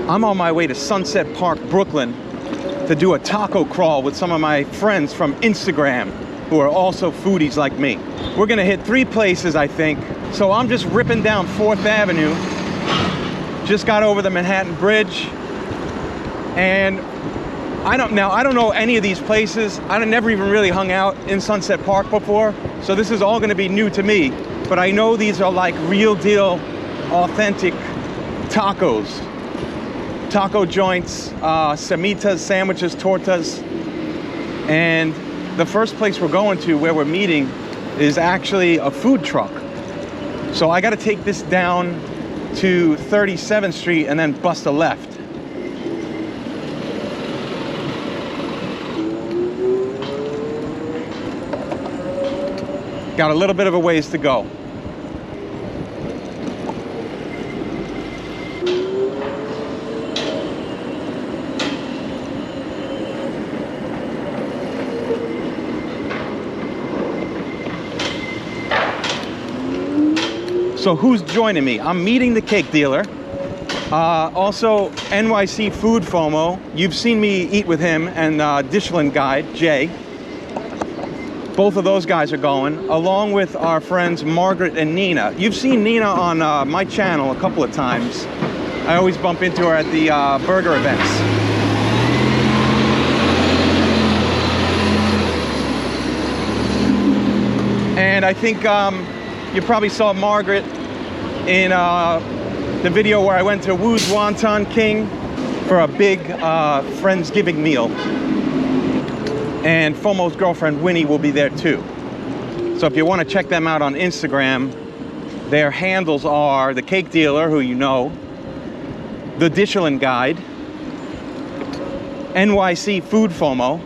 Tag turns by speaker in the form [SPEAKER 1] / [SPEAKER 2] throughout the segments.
[SPEAKER 1] I'm on my way to Sunset Park, Brooklyn to do a taco crawl with some of my friends from Instagram who are also foodies like me. We're gonna hit 3 places, I think. So I'm just ripping down 4th Avenue. Just got over the Manhattan Bridge. And I don't know any of these places. I've never even really hung out in Sunset Park before. So this is all gonna be new to me. But I know these are like real deal, authentic tacos. Taco joints, semitas, sandwiches, tortas. And the first place we're going to, where we're meeting, is actually a food truck. So I gotta take this down to 37th Street and then bust a left. Got a little bit of a ways to go. So who's joining me? I'm meeting the cake dealer. Also, NYC Food FOMO. You've seen me eat with him, and Dishland guide, Jay. Both of those guys are going, along with our friends Margaret and Nina. You've seen Nina on my channel a couple of times. I always bump into her at the burger events. And I think you probably saw Margaret in the video where I went to Wu's Wonton King for a big Friendsgiving meal. And FOMO's girlfriend Winnie will be there too. So if you want to check them out on Instagram, their handles are the cake dealer, who you know, the Dishland guide, NYC Food FOMO,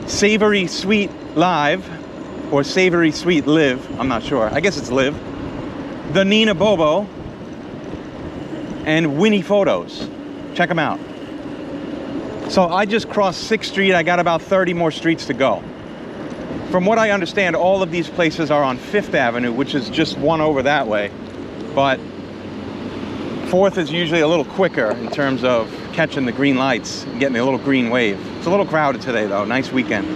[SPEAKER 1] Savory Sweet Live, or Savory Sweet Live, I'm not sure. I guess it's Live. The Nina Bobo, and Winnie Photos. Check them out. So I just crossed 6th Street. I got about 30 more streets to go. From what I understand, all of these places are on 5th Avenue, which is just one over that way. But 4th is usually a little quicker in terms of catching the green lights and getting a little green wave. It's a little crowded today though, nice weekend.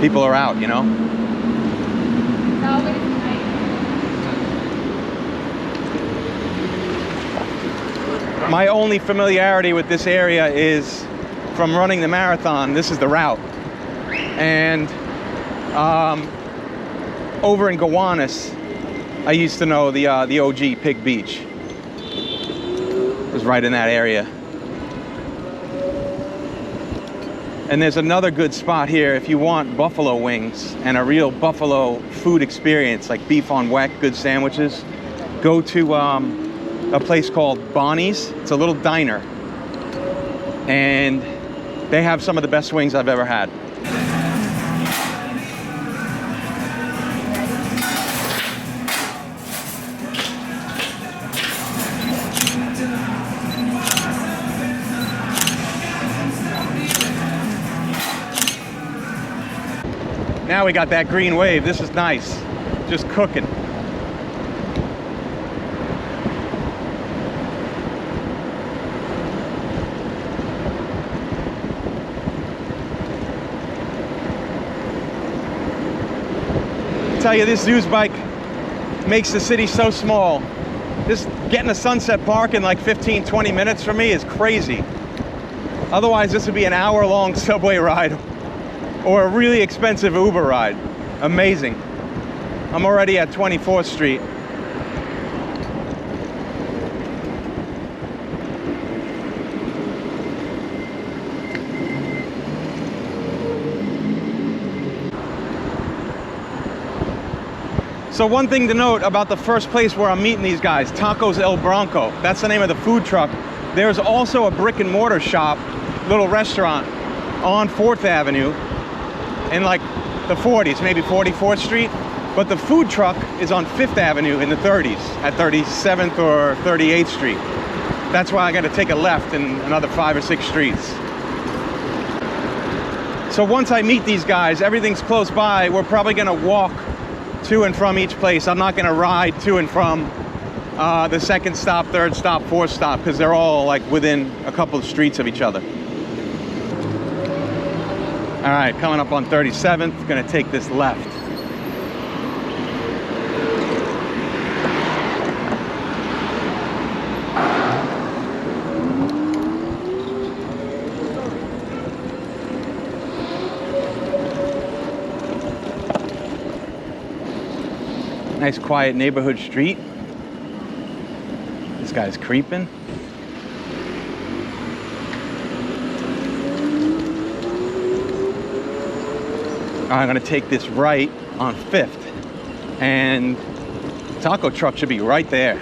[SPEAKER 1] People are out, you know? My only familiarity with this area is from running the marathon. This is the route. And over in Gowanus, I used to know the OG Pig Beach. It was right in that area. And there's another good spot here if you want buffalo wings and a real buffalo food experience, like beef on weck, good sandwiches. Go to a place called Bonnie's. It's a little diner. And they have some of the best wings I've ever had. Now we got that green wave. This is nice. Just cooking. I tell you, this Zeus bike makes the city so small. Just getting to Sunset Park in like 15-20 minutes for me is crazy. Otherwise, this would be an hour-long subway ride or a really expensive Uber ride. Amazing. I'm already at 24th Street. So one thing to note about the first place where I'm meeting these guys, Tacos El Bronco. That's the name of the food truck. There's also a brick and mortar shop, little restaurant on 4th Avenue in like the 40s, maybe 44th Street. But the food truck is on 5th Avenue in the 30s, at 37th or 38th Street. That's why I got to take a left in another 5 or 6 streets. So once I meet these guys, everything's close by. We're probably going to walk to and from each place. I'm not going to ride to and from the second stop, third stop, fourth stop, because they're all like within a couple of streets of each other. All right, coming up on 37th, gonna take this left. Nice quiet neighborhood street. This guy's creeping. I'm gonna take this right on 5th, and taco truck should be right there.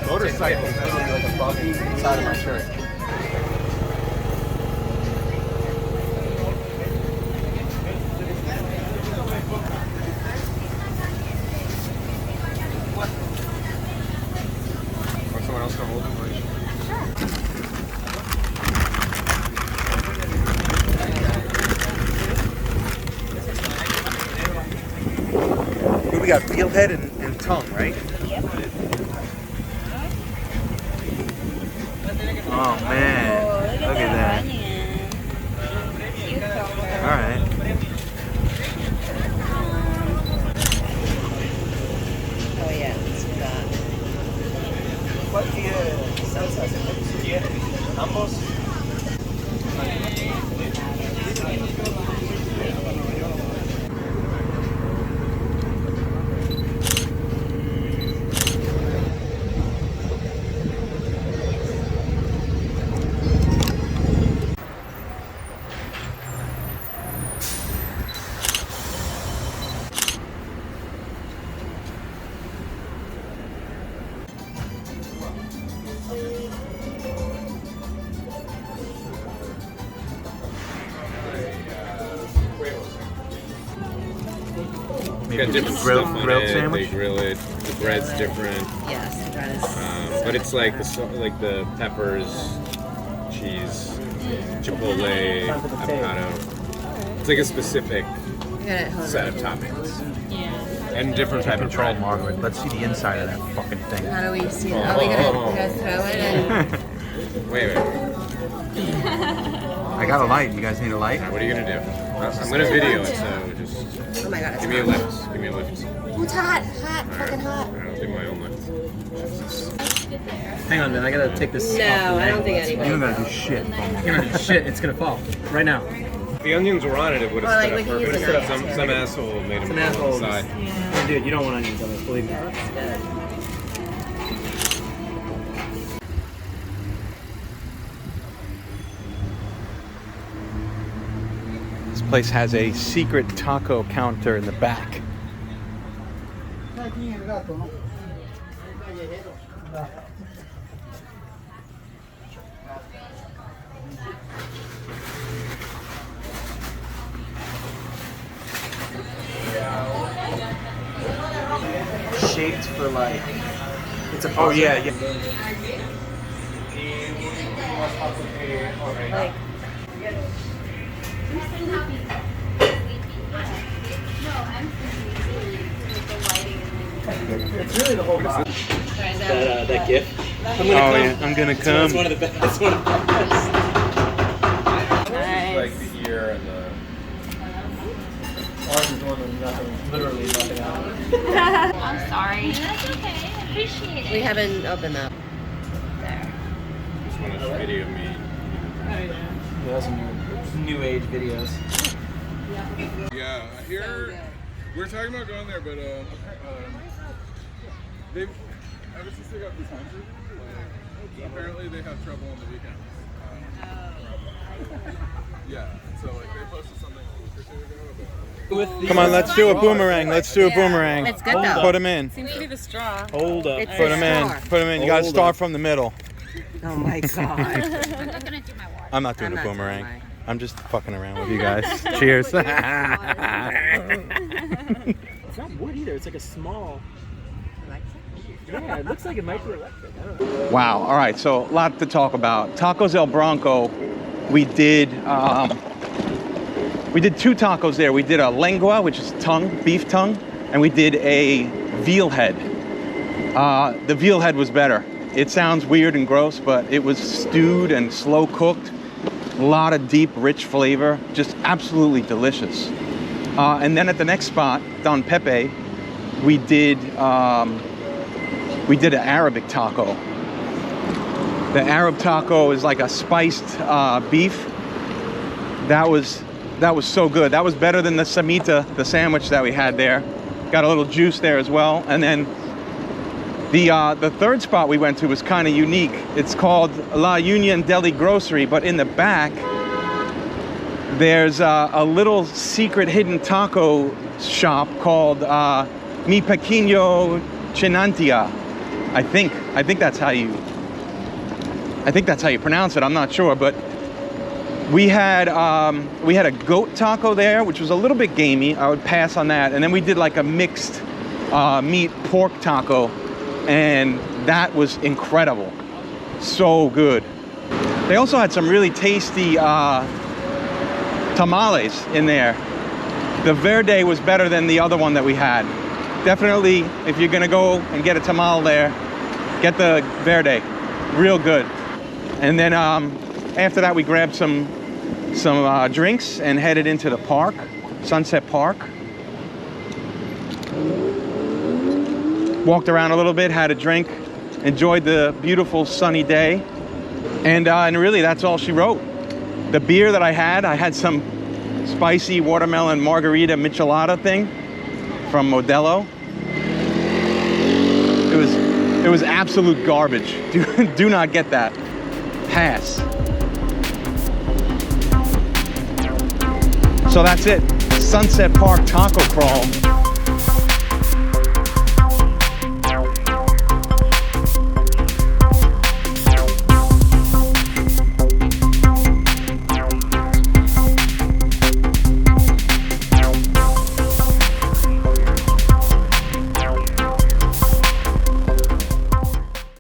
[SPEAKER 1] Motorcycle is like a buggy inside of my shirt.
[SPEAKER 2] Or someone else gonna hold it for you?
[SPEAKER 1] We got Fieldhead and Tongue, right? Oh man, look at that. All right.
[SPEAKER 3] Oh yeah, let's do that.
[SPEAKER 2] Got different
[SPEAKER 1] grilled
[SPEAKER 2] stuff on it.
[SPEAKER 1] sandwich?
[SPEAKER 2] They grill it. The bread's different,
[SPEAKER 3] Yes, the bread is.
[SPEAKER 2] but it's like like the peppers, cheese, chipotle, avocado. It's like a specific set of toppings.
[SPEAKER 3] Yeah.
[SPEAKER 2] And different type of bread.
[SPEAKER 1] Margaret. Let's see the inside of that fucking thing.
[SPEAKER 3] How do we see that? Are we gonna throw it in?
[SPEAKER 2] Wait.
[SPEAKER 1] I got a light. You guys need a light?
[SPEAKER 2] What are you gonna do? I'm gonna video it, so just
[SPEAKER 3] Oh my god, it's
[SPEAKER 2] give me a
[SPEAKER 3] hot.
[SPEAKER 2] lift. Give me a lift.
[SPEAKER 3] Oh, it's hot, hot, fucking hot.
[SPEAKER 2] I'll do my own lift.
[SPEAKER 4] Hang on, man. I gotta take this.
[SPEAKER 3] No,
[SPEAKER 4] off the
[SPEAKER 3] I don't think
[SPEAKER 4] angle.
[SPEAKER 3] anybody.
[SPEAKER 1] You're gonna do shit.
[SPEAKER 4] You're gonna do shit. It's gonna fall right now.
[SPEAKER 2] If the onions were on it, it would
[SPEAKER 3] Or
[SPEAKER 2] have
[SPEAKER 3] like
[SPEAKER 2] stood
[SPEAKER 3] we
[SPEAKER 2] up
[SPEAKER 3] can use
[SPEAKER 2] perfect.
[SPEAKER 3] the knife.
[SPEAKER 2] Some asshole made them
[SPEAKER 4] Some
[SPEAKER 2] on
[SPEAKER 4] asshole.
[SPEAKER 2] the side.
[SPEAKER 4] Dude, you don't want onions on this. Believe me.
[SPEAKER 3] Looks good.
[SPEAKER 1] This place has a secret taco counter in the back.
[SPEAKER 4] Shaped for like. It's a.
[SPEAKER 1] Oh yeah, yeah.
[SPEAKER 3] Like,
[SPEAKER 4] It's really the whole vibe. That gift.
[SPEAKER 1] Oh yeah, I'm gonna come.
[SPEAKER 4] It's one of the best. It's one of the best.
[SPEAKER 2] Like the ear and the.
[SPEAKER 4] Ours is one with nothing, literally nothing on it.
[SPEAKER 5] I'm sorry. That's okay. I appreciate it.
[SPEAKER 3] we haven't opened that. There.
[SPEAKER 2] Just want to video me.
[SPEAKER 4] Yeah, that's some new age videos.
[SPEAKER 6] Yeah, here we're talking about going there, but they've ever since they got the time surgery, apparently they have trouble on the weekends. Yeah, so like they posted something a week or two ago.
[SPEAKER 1] Come on, let's do a boomerang. Let's do a boomerang.
[SPEAKER 3] It's good though.
[SPEAKER 1] Put them in.
[SPEAKER 5] Seems to be the straw.
[SPEAKER 4] Hold up.
[SPEAKER 3] It's
[SPEAKER 1] Put
[SPEAKER 3] a
[SPEAKER 1] them in.
[SPEAKER 3] star.
[SPEAKER 1] Put them in. You gotta
[SPEAKER 4] Hold
[SPEAKER 1] start
[SPEAKER 4] up.
[SPEAKER 1] from the middle.
[SPEAKER 3] Oh my god.
[SPEAKER 5] I'm gonna do my water.
[SPEAKER 1] I'm not doing
[SPEAKER 3] I'm
[SPEAKER 1] a
[SPEAKER 3] not doing
[SPEAKER 1] boomerang.
[SPEAKER 3] mine.
[SPEAKER 1] I'm just fucking around with you guys. Cheers.
[SPEAKER 4] It's not wood either. It's like a small. Yeah, it looks like it might be electric. I don't know.
[SPEAKER 1] Wow. All right. So a lot to talk about. Tacos El Bronco. We did 2 tacos there. We did a lengua, which is tongue, beef tongue, and we did a veal head. The veal head was better. It sounds weird and gross, but it was stewed and slow cooked. A lot of deep, rich flavor. Just absolutely delicious. And then at the next spot, Don Pepe, we did an Arabic taco. The Arab taco is like a spiced beef. That was so good. That was better than the samita, the sandwich that we had there. Got a little juice there as well. And then the third spot we went to was kind of unique. It's called La Union Deli Grocery, but in the back, there's a little secret hidden taco shop called Mi Pequeño Chinantia. I think that's how you pronounce it. I'm not sure, but we had a goat taco there, which was a little bit gamey. I would pass on that. And then we did like a mixed meat pork taco, and that was incredible. So good. They also had some really tasty tamales in there. The verde was better than the other one that we had. Definitely, if you're gonna go and get a tamal there, get the verde. Real good. And then after that, we grabbed some drinks and headed into the park, Sunset Park. Walked around a little bit, had a drink, enjoyed the beautiful sunny day, and really that's all she wrote. The beer that I had some spicy watermelon margarita michelada thing from Modelo. It was absolute garbage. Do not get that. Pass. So that's it. Sunset Park Taco Crawl.